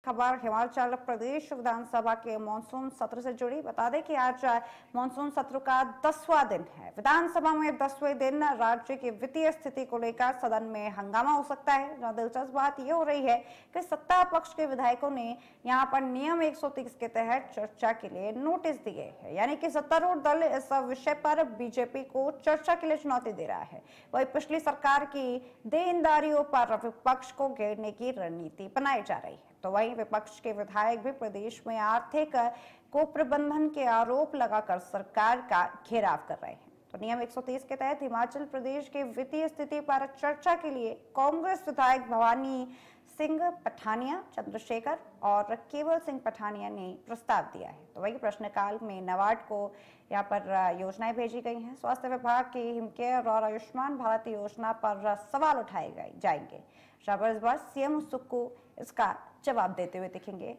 खबर हिमाचल प्रदेश विधानसभा के मानसून सत्र से जुड़ी। बता दें कि आज मानसून सत्र का 10वां दिन है। विधानसभा में 10वें दिन राज्य की वित्तीय स्थिति को लेकर सदन में हंगामा हो सकता है। जहां दिलचस्प बात यह हो रही है कि सत्ता पक्ष के विधायकों ने यहां पर नियम 130 के तहत चर्चा के लिए नोटिस दिए हैं, यानी कि सत्तारूढ़ दल इस विषय पर बीजेपी को चर्चा के लिए चुनौती दे रहा है। वही पिछली सरकार की देनदारियों पर विपक्ष को घेरने की रणनीति बनाई जा रही है। तो वहीं विपक्ष के विधायक भी प्रदेश में आर्थिक कुप्रबंधन के आरोप लगाकर सरकार का घेराव कर रहे हैं। तो नियम 130 के तहत हिमाचल प्रदेश के वित्तीय स्थिति पर चर्चा के लिए कांग्रेस विधायक भवानी सिंह पठानिया, चंद्रशेखर और केवल सिंह पठानिया ने प्रस्ताव दिया है। तो वही प्रश्नकाल में नाबार्ड को यहाँ पर योजनाएं भेजी गई हैं। स्वास्थ्य विभाग की हिमकेयर और आयुष्मान भारत योजना पर सवाल उठाए जाएंगे। शाहबाज इस बार सीएम सुक्खू इसका जवाब देते हुए दिखेंगे।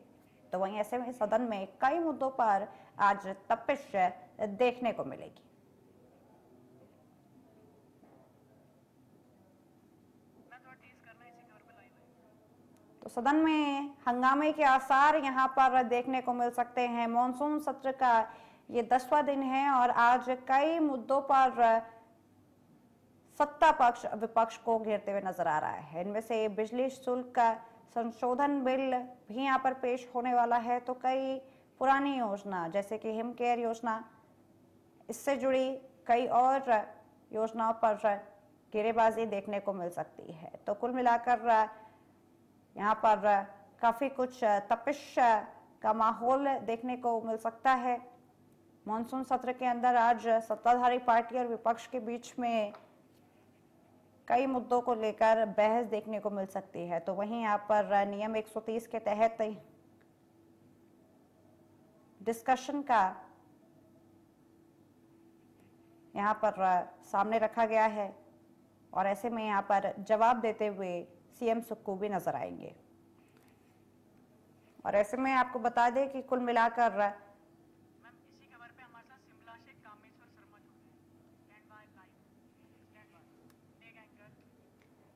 तो वहीं ऐसे में सदन में कई मुद्दों पर आज तपिश देखने को मिलेगी। तो सदन में हंगामे के आसार यहां पर देखने को मिल सकते हैं। मॉनसून सत्र का ये 10वां दिन है और आज कई मुद्दों पर सत्ता पक्ष विपक्ष को घेरते हुए नजर आ रहा है। इनमें से बिजली शुल्क का संशोधन बिल भी यहाँ पर पेश होने वाला है। तो कई पुरानी योजना जैसे कि हिमकेयर योजना, इससे जुड़ी कई और योजनाओं पर घेरेबाजी देखने को मिल सकती है। तो कुल मिलाकर यहाँ पर काफी कुछ तपिश का माहौल देखने को मिल सकता है। मॉनसून सत्र के अंदर आज सत्ताधारी पार्टी और विपक्ष के बीच में कई मुद्दों को लेकर बहस देखने को मिल सकती है। तो वहीं यहाँ पर नियम 130 के तहत डिस्कशन का यहाँ पर सामने रखा गया है और ऐसे में यहाँ पर जवाब देते हुए सीएम सुक्खू भी नजर आएंगे। और ऐसे में आपको बता दें कि कुल मिलाकर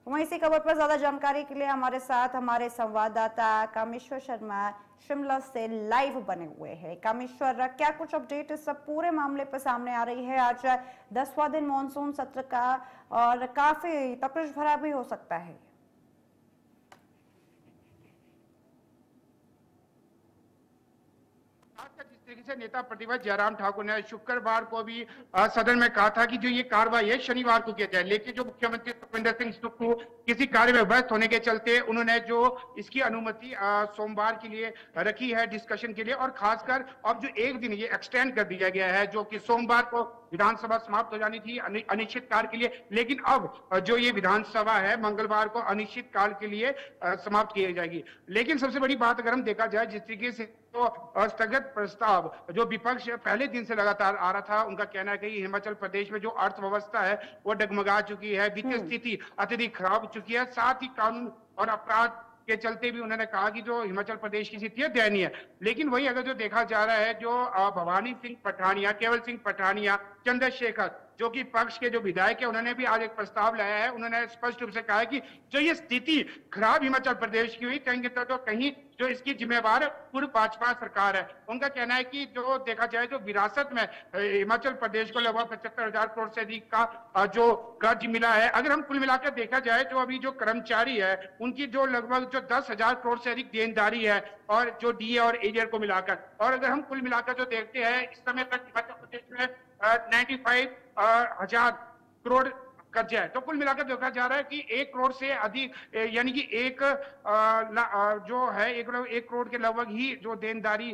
वहीं इसी खबर पर ज्यादा जानकारी के लिए हमारे साथ हमारे संवाददाता कामेश्वर शर्मा शिमला से लाइव बने हुए हैं। कामेश्वर, क्या कुछ अपडेट इस पूरे मामले पर सामने आ रही है? आज 10वां दिन मॉनसून सत्र का और काफी तपिश भरा भी हो सकता है। से नेता प्रतिपक्ष जयराम ठाकुर ने शुक्रवार को भी सदन में कहा था कि जो ये कार्रवाई है शनिवार को किया जाए, लेकिन जो मुख्यमंत्री सुखविंदर सिंह सुक्खू किसी कार्य में व्यस्त होने के चलते उन्होंने जो इसकी अनुमति सोमवार के लिए रखी है डिस्कशन के लिए, और खासकर अब जो एक दिन ये एक्सटेंड कर दिया गया है, जो कि सोमवार को विधानसभा समाप्त हो जानी थी अनिश्चित काल के लिए, लेकिन अब जो ये विधानसभा है मंगलवार को अनिश्चित काल के लिए समाप्त की जाएगी। लेकिन सबसे बड़ी बात अगर हम देखा जाए, जिस तरीके से तो स्थगत प्रस्ताव जो विपक्ष पहले दिन से लगातार आ रहा था, उनका कहना है कि हिमाचल प्रदेश में जो अर्थव्यवस्था है वो डगमगा चुकी है, वित्तीय स्थिति अत्यधिक खराब हो चुकी है, साथ ही कानून और अपराध के चलते भी उन्होंने कहा कि जो हिमाचल प्रदेश की स्थिति है दयनीय है। लेकिन वही अगर जो देखा जा रहा है, जो भवानी सिंह पठानिया, केवल सिंह पठानिया, चंद्रशेखर जो कि पक्ष के जो विधायक है, उन्होंने भी आज एक प्रस्ताव लाया है। उन्होंने स्पष्ट रूप से कहा है कि जो ये स्थिति खराब हिमाचल प्रदेश की हुई, कहीं जो इसकी जिम्मेवार पूर्व भाजपा सरकार है। उनका कहना है कि जो देखा जाए जो विरासत में हिमाचल प्रदेश को लगभग 75,000 करोड़ से अधिक का जो कर्ज मिला है। अगर हम कुल मिलाकर देखा जाए जो अभी जो कर्मचारी है उनकी जो लगभग जो 10,000 करोड़ से अधिक देनदारी है, और जो डीए और एरियर को मिलाकर, और अगर हम कुल मिलाकर जो देखते हैं इस समय तक हिमाचल प्रदेश में 95,000 करोड़ कर्ज है। तो कुल मिलाकर देखा जा रहा है कि 1 करोड़ से अधिक, यानी कि जो है 1 करोड़ के लगभग ही जो देनदारी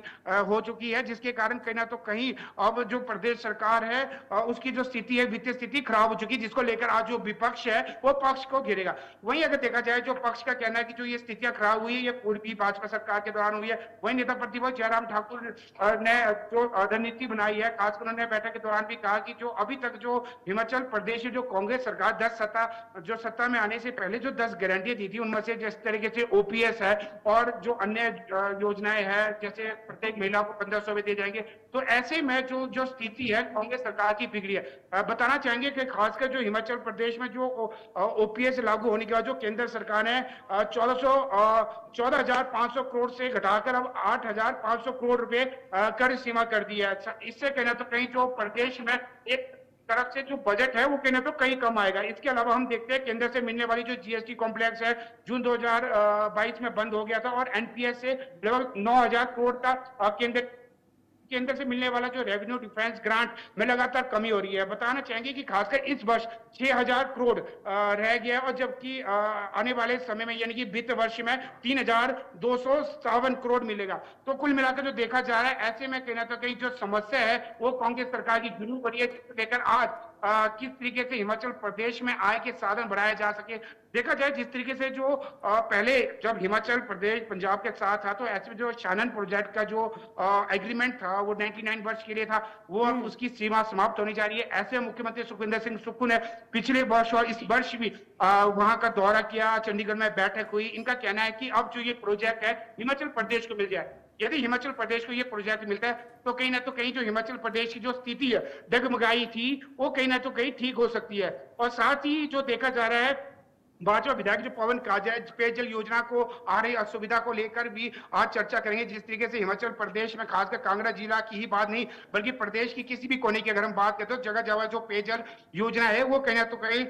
हो चुकी है, जिसके कारण कहीं ना तो कहीं अब जो प्रदेश सरकार है उसकी जो स्थिति है, वित्तीय स्थिति खराब हो चुकी है, जिसको लेकर आज जो विपक्ष है वो पक्ष को घेरेगा। वहीं अगर देखा जाए जो पक्ष का कहना है कि जो ये स्थितियां खराब हुई है ये पूर्वी भाजपा सरकार के दौरान हुई है। वहीं नेता प्रतिपक्ष जयराम ठाकुर ने जो रणनीति बनाई है, खासकर उन्होंने बैठक के दौरान भी कहा कि जो अभी तक जो हिमाचल प्रदेश जो कांग्रेस सरकार 10 सत्ता में आने से पहले जो 10 गारंटी दी थी, उनमें से जिस तरीके से ओपीएस है और जो अन्य योजनाएं हैं, जैसे प्रत्येक महिला को 1500 दिए जाएंगे, तो ऐसे में जो स्थिति है कांग्रेस सरकार की बिगड़ी है। बताना चाहेंगे कि खासकर जो हिमाचल प्रदेश में जो ओपीएस लागू होने के बाद जो केंद्र सरकार ने 14,500 करोड़ से घटाकर अब 8,500 करोड़ रुपए कर सीमा कर दी है। इससे कहना तो कहीं जो प्रदेश में एक तरफ से जो बजट है वो कहने तो कहीं कम आएगा। इसके अलावा हम देखते हैं केंद्र से मिलने वाली जो जीएसटी कॉम्प्लेक्स है जून 2022 में बंद हो गया था, और एनपीएस से लगभग 9,000 करोड़ का केंद्र से मिलने वाला जो रेवेन्यू डिफेंस ग्रांट में लगातार कमी हो रही है। बताना चाहेंगे कि खासकर इस वर्ष 6,000 करोड़ रह गया है, और जबकि आने वाले समय में यानी कि वित्त वर्ष में 3,257 करोड़ मिलेगा। तो कुल मिलाकर जो देखा जा रहा है, ऐसे में कहना तो कहीं जो समस्या है वो कांग्रेस सरकार की शुरू करी है, जिसको लेकर आज किस तरीके से हिमाचल प्रदेश में आय के साधन बढ़ाए जा सके। देखा जाए जिस तरीके से जो पहले जब हिमाचल प्रदेश पंजाब के साथ था, तो ऐसे जो शानन प्रोजेक्ट का जो एग्रीमेंट था वो 99 वर्ष के लिए था, वो अब उसकी सीमा समाप्त होने जा रही है। ऐसे मुख्यमंत्री सुखविंदर सिंह सुक्खू ने पिछले वर्ष और इस वर्ष भी वहां का दौरा किया, चंडीगढ़ में बैठक हुई। इनका कहना है कि अब जो ये प्रोजेक्ट है हिमाचल प्रदेश को मिल जाए। यदि हिमाचल प्रदेश को ये प्रोजेक्ट मिलता है तो कहीं ना तो कहीं जो हिमाचल प्रदेश की जो स्थिति है डगमगाई थी वो कहीं ना तो कहीं ठीक हो सकती है। और साथ ही जो देखा जा रहा है, भाजपा विधायक जो पवन काजल पेयजल योजना को आ रही असुविधा को लेकर भी आज चर्चा करेंगे। जिस तरीके से हिमाचल प्रदेश में खासकर कांगड़ा जिला की ही बात नहीं बल्कि प्रदेश की किसी भी कोने की अगर हम बात करें तो जगह जगह जो पेयजल योजना है वो कहीं ना तो कहीं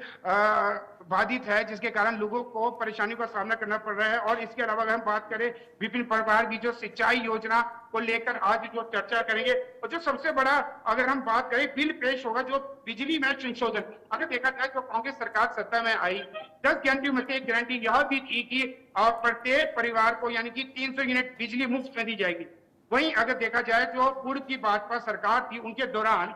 बाधित है, जिसके कारण लोगों को परेशानी का सामना करना पड़ रहा है। और इसके अलावा अगर हम बात करें विभिन्न प्रकार की जो सिंचाई योजना को लेकर आज जो चर्चा करेंगे, और जो सबसे बड़ा अगर हम बात करें बिल पेश होगा जो बिजली में संशोधन। अगर देखा जाए तो कांग्रेस सरकार सत्ता में आई 10 गारंटी में से एक गारंटी यह भी थी कि प्रत्येक परिवार को यानी कि 300 यूनिट बिजली मुफ्त में दी जाएगी। वहीं अगर देखा जाए जो पूर्व की भाजपा सरकार थी उनके दौरान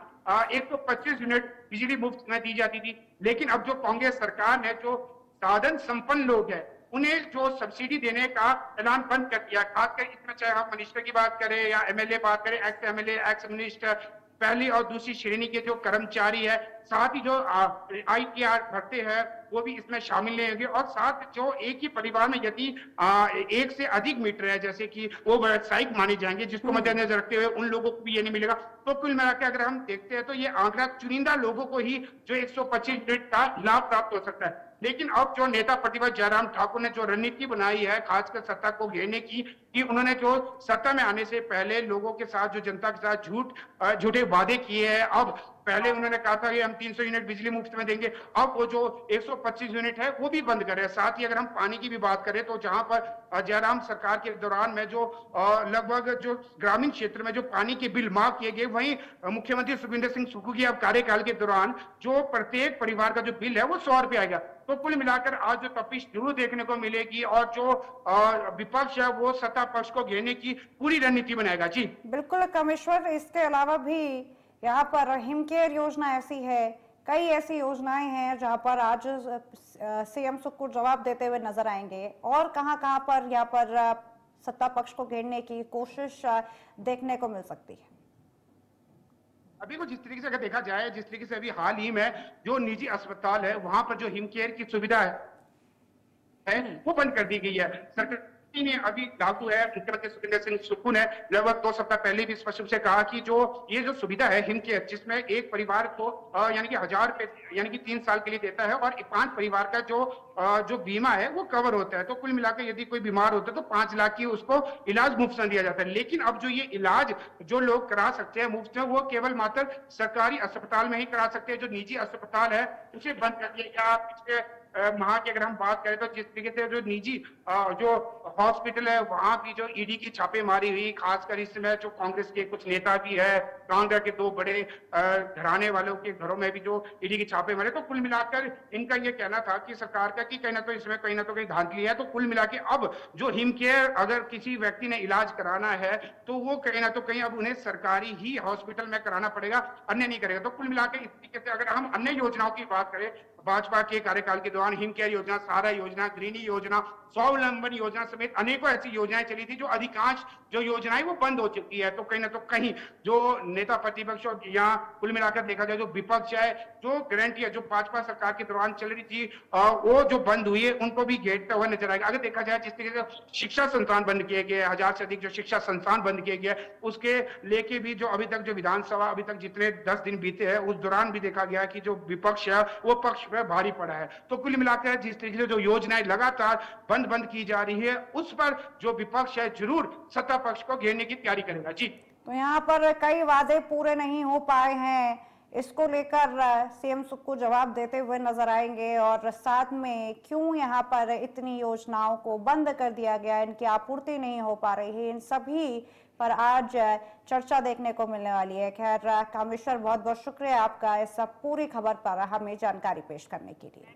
125 यूनिट बिजली मुफ्त में दी जाती थी। लेकिन अब जो कांग्रेस सरकार ने जो साधन संपन्न लोग हैं उन्हें जो सब्सिडी देने का ऐलान बंद कर दिया। खासकर इसमें चाहे हम मिनिस्टर की बात करें या एमएलए बात करें, एक्स एमएलए एक्स मिनिस्टर, पहली और दूसरी श्रेणी के जो कर्मचारी है, साथ ही जो आईटीआर भरते हैं वो भी इसमें शामिल नहीं होंगे। और साथ जो एक ही परिवार में यदि एक से अधिक मीटर है जैसे कि वो व्यावसायिक माने जाएंगे, जिसको मद्देनजर रखते हुए उन लोगों को भी ये नहीं मिलेगा। तो कुल मिलाकर अगर हम देखते हैं तो ये आंकड़ा चुनिंदा लोगों को ही जो 125 यूनिट का लाभ प्राप्त हो सकता है। लेकिन अब जो नेता प्रतिपक्ष जयराम ठाकुर ने जो रणनीति बनाई है खासकर सत्ता को घेरने की, कि उन्होंने जो सत्ता में आने से पहले लोगों के साथ जो जनता के साथ झूठे वादे किए हैं। अब पहले उन्होंने कहा था कि हम 300 यूनिट बिजली मुफ्त में देंगे, अब वो जो 125 यूनिट है वो भी बंद कर रहे हैं। साथ ही अगर हम पानी की भी बात करें तो जहां पर जयराम सरकार के दौरान में जो लगभग जो ग्रामीण क्षेत्र में जो पानी के बिल माफ किए गए, वहीं मुख्यमंत्री सुखविंदर सिंह सुक्खू के अब कार्यकाल के दौरान जो प्रत्येक परिवार का जो बिल है वो 100 रुपए आएगा। तो कुल मिलाकर आज जो तपिश जरूर देखने को मिलेगी और जो विपक्ष है वो सत्ता पक्ष को घेरने की पूरी रणनीति बनाएगा। जी बिल्कुल कमिश्नर, इसके अलावा भी यहाँ पर हिमकेयर योजना ऐसी है, कई ऐसी योजनाएं हैं जहां पर आज सीएम सुक्खू जवाब देते हुए नजर आएंगे, और कहां पर यहाँ पर सत्ता पक्ष को घेरने की कोशिश देखने को मिल सकती है। अभी को जिस तरीके से अगर देखा जाए, जिस तरीके से अभी हाल ही में जो निजी अस्पताल है वहां पर जो हिमकेयर की सुविधा है वो बंद कर दी गई है। सरकार ने अभी लागू है, मुख्यमंत्री सुखविंदर सिंह सुक्खू ने लगभग 2 सप्ताह पहले भी स्पष्ट रूप से कहा कि जो ये जो सुविधा है हिमकेयर, जिसमें एक परिवार को यानी कि 1000 रुपए यानी कि 3 साल के लिए देता है, और 5 परिवार का जो बीमा है वो कवर होता है। तो कुल मिलाकर यदि कोई बीमार होता है तो 5 लाख की उसको इलाज मुफ्त में दिया जाता है। लेकिन अब जो ये इलाज जो लोग करा सकते हैं मुफ्त में, वो केवल मात्र सरकारी अस्पताल में ही करा सकते हैं। जो निजी अस्पताल है उसे बंद कर दिया गया। पिछले माह की अगर हम बात करें तो जिस तरीके से जो निजी जो हॉस्पिटल है वहां भी जो ईडी की छापेमारी हुई, खासकर इसमें जो कांग्रेस के कुछ नेता भी है, कांगड़ा के 2 बड़े घराने वालों के घरों में भी जो ईडी की छापे मारे। तो कुल मिलाकर इनका ये कहना था कि सरकार का कि कहीं ना तो इसमें कहीं ना तो कहीं धांधली है। तो कुल मिला के अब जो हिमकेयर अगर किसी व्यक्ति ने इलाज कराना है तो वो कहीं ना तो कहीं अब उन्हें सरकारी ही हॉस्पिटल में कराना पड़ेगा, अन्य नहीं करेगा। तो कुल मिलाकर इस तरीके से अगर हम अन्य योजनाओं की बात करें, भाजपा के कार्यकाल के दौरान हिम केयर योजना, सहारा योजना, गृहिणी योजना, स्वावलंबन योजना समेत अनेकों ऐसी योजनाएं चली थी जो अधिकांश जो योजनाएं वो बंद हो चुकी है। तो कहीं ना तो कहीं जो नेता प्रतिपक्ष और या कुल मिलाकर देखा जाए जो विपक्ष है, जो गारंटी है जो भाजपा सरकार के दौरान चल रही थी वो जो बंद हुई है उनको भी घेरता हुआ नजर आएगा। अगर देखा जाए जिस तरीके से शिक्षा संस्थान बंद किए गए, 1000 से अधिक जो शिक्षा संस्थान बंद किए गए, उसके लेके भी जो अभी तक जो विधानसभा अभी तक जितने 10 दिन बीते हैं उस दौरान भी देखा गया कि जो विपक्ष है वो पक्ष पर भारी पड़ा है। तो कुल मिलाकर जिस तरीके से जो योजनाएं लगातार बंद की जा रही है उस पर जो विपक्ष है जरूर सत्ता पक्ष को घेरने की तैयारी करेगा। जी, तो यहाँ पर कई वादे पूरे नहीं हो पाए हैं, इसको लेकर सीएम सुक्खू जवाब देते हुए नजर आएंगे और साथ में क्यों यहाँ पर इतनी योजनाओं को बंद कर दिया गया, इनकी आपूर्ति नहीं हो पा रही है, इन सभी पर आज चर्चा देखने को मिलने वाली है। खैर कामेश्वर, बहुत बहुत शुक्रिया आपका इस पूरी खबर पर हमें जानकारी पेश करने के लिए।